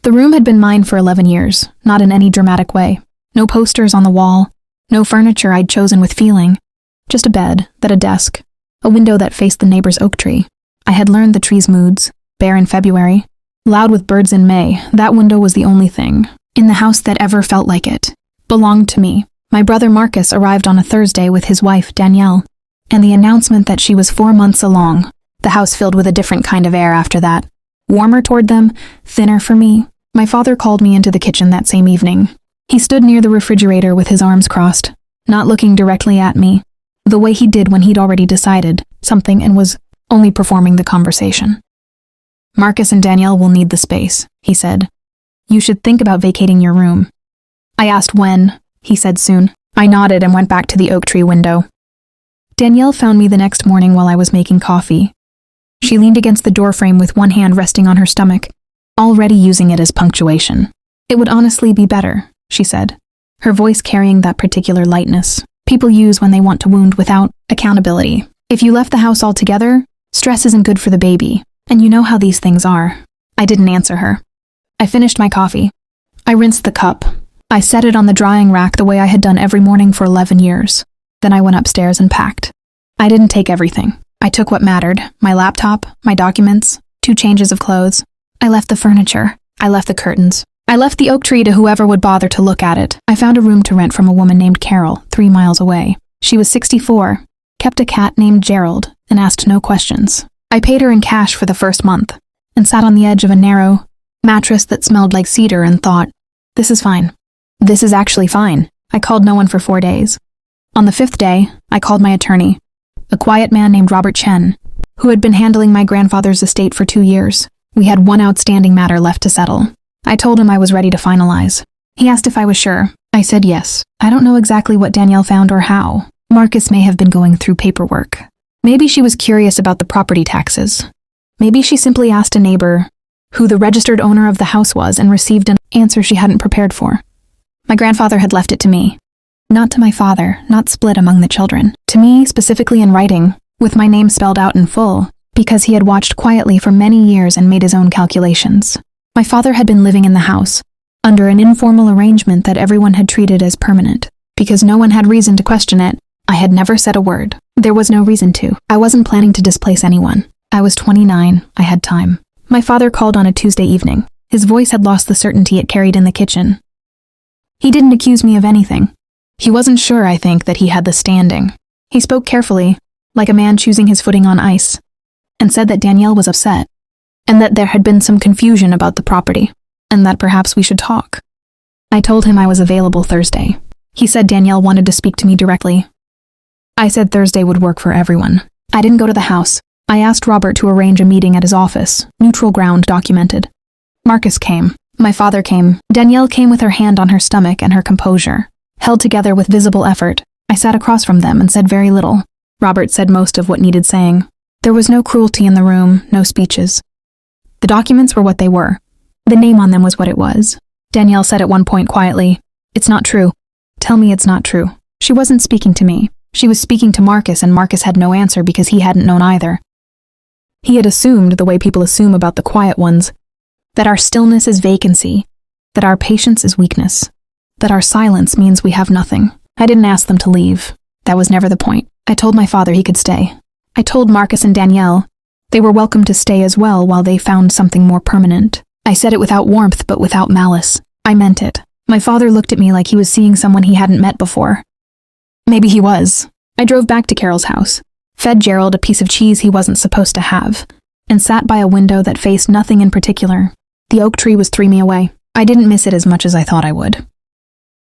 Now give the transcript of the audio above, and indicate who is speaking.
Speaker 1: The room had been mine for 11 years, not in any dramatic way. No posters on the wall, no furniture I'd chosen with feeling. Just a bed, then a desk, a window that faced the neighbor's oak tree. I had learned the tree's moods, bare in February, loud with birds in May. That window was the only thing in the house that ever felt like it belonged to me. My brother Marcus arrived on a Thursday with his wife, Danielle, and the announcement that she was 4 months along. The house filled with a different kind of air after that. Warmer toward them, thinner for me. My father called me into the kitchen that same evening. He stood near the refrigerator with his arms crossed, not looking directly at me, the way he did when he'd already decided something and was only performing the conversation. "Marcus and Danielle will need the space," he said. "You should think about vacating your room." I asked when. He said soon. I nodded and went back to the oak tree window. Danielle found me the next morning while I was making coffee. She leaned against the doorframe with one hand resting on her stomach, already using it as punctuation. "It would honestly be better," she said, her voice carrying that particular lightness people use when they want to wound without accountability. "If you left the house altogether, stress isn't good for the baby, and you know how these things are." I didn't answer her. I finished my coffee. I rinsed the cup. I set it on the drying rack the way I had done every morning for 11 years. Then I went upstairs and packed. I didn't take everything. I took what mattered, my laptop, my documents, 2 changes of clothes. I left the furniture. I left the curtains. I left the oak tree to whoever would bother to look at it. I found a room to rent from a woman named Carol, 3 miles away. She was 64, kept a cat named Gerald, and asked no questions. I paid her in cash for the first month, and sat on the edge of a narrow mattress that smelled like cedar and thought, this is fine. This is actually fine. I called no one for 4 days. On the 5th day, I called my attorney, a quiet man named Robert Chen, who had been handling my grandfather's estate for 2 years. We had one outstanding matter left to settle. I told him I was ready to finalize. He asked if I was sure. I said yes. I don't know exactly what Danielle found or how. Marcus may have been going through paperwork. Maybe she was curious about the property taxes. Maybe she simply asked a neighbor who the registered owner of the house was and received an answer she hadn't prepared for. My grandfather had left it to me. Not to my father, not split among the children. To me, specifically in writing, with my name spelled out in full, because he had watched quietly for many years and made his own calculations. My father had been living in the house, under an informal arrangement that everyone had treated as permanent. Because no one had reason to question it, I had never said a word. There was no reason to. I wasn't planning to displace anyone. I was 29, I had time. My father called on a Tuesday evening. His voice had lost the certainty it carried in the kitchen. He didn't accuse me of anything. He wasn't sure, I think, that he had the standing. He spoke carefully, like a man choosing his footing on ice, and said that Danielle was upset, and that there had been some confusion about the property, and that perhaps we should talk. I told him I was available Thursday. He said Danielle wanted to speak to me directly. I said Thursday would work for everyone. I didn't go to the house. I asked Robert to arrange a meeting at his office, neutral ground documented. Marcus came. My father came. Danielle came with her hand on her stomach and her composure, held together with visible effort. I sat across from them and said very little. Robert said most of what needed saying. There was no cruelty in the room, no speeches. The documents were what they were. The name on them was what it was. Danielle said at one point quietly, "It's not true. Tell me it's not true." She wasn't speaking to me. She was speaking to Marcus, and Marcus had no answer because he hadn't known either. He had assumed, the way people assume about the quiet ones, that our stillness is vacancy, that our patience is weakness, that our silence means we have nothing. I didn't ask them to leave. That was never the point. I told my father he could stay. I told Marcus and Danielle they were welcome to stay as well while they found something more permanent. I said it without warmth but without malice. I meant it. My father looked at me like he was seeing someone he hadn't met before. Maybe he was. I drove back to Carol's house, fed Gerald a piece of cheese he wasn't supposed to have, and sat by a window that faced nothing in particular. The oak tree was 3 me away. I didn't miss it as much as I thought I would.